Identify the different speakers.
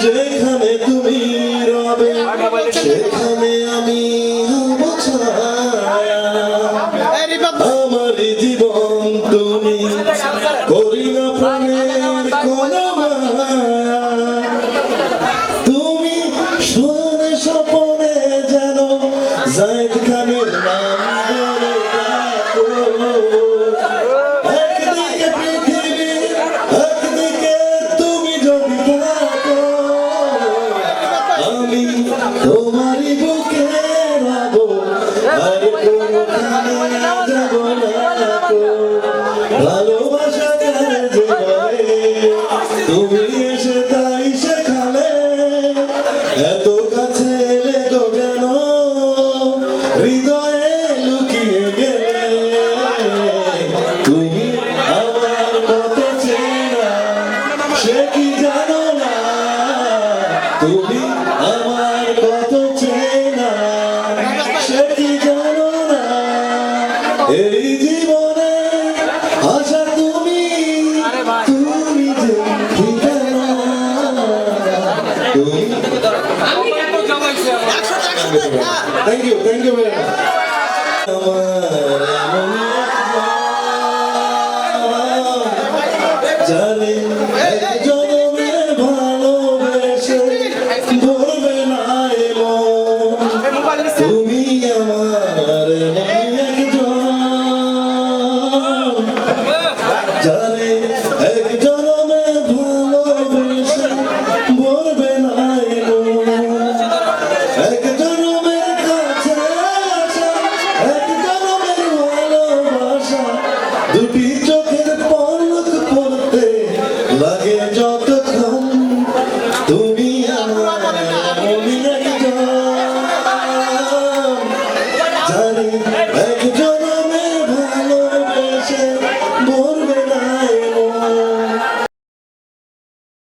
Speaker 1: যেখানে তুমি রবে সেখানে আমি হব ছায়া। আমার জীবন তুমি করি না প্রাণের কোনো মায়া। তুমি স্বপ্নে স্বপনে যেন জায়েদ খানের নাম বলে ডাকো। একদিকে পৃথিবী একদিকে তুমি যদি থাকো, আমি তোমারই বুকে রব আর কোনোখানে যাব না কো। ভালোবাসা যায় যে বলে তুমি এসে তাই সেখানে, এত কাছে এলে গো কেন হৃদয়ে লুকিয়ে গেলে। তুমি আমার কত চেনা সে কি জানো না, তুমি আমার কত চেনা সে কি জানো না। এই জীবনে আশা তুমি তুমি যে ঠিকানা তুমি। Thank you very much. জানি এক জনমে ভালোবেসে ভরবে না এমন, তুমি আমার একজন। জানি এক জনমে ভালোবেসে ভরবে না এমন, এক জনমের কাছে আসা এক জনমের ভালোবাসা, দুটি চোখের পলক পড়তে লাগে যতক্ষণ। তুমি আমার এমনই একজন, জানি এক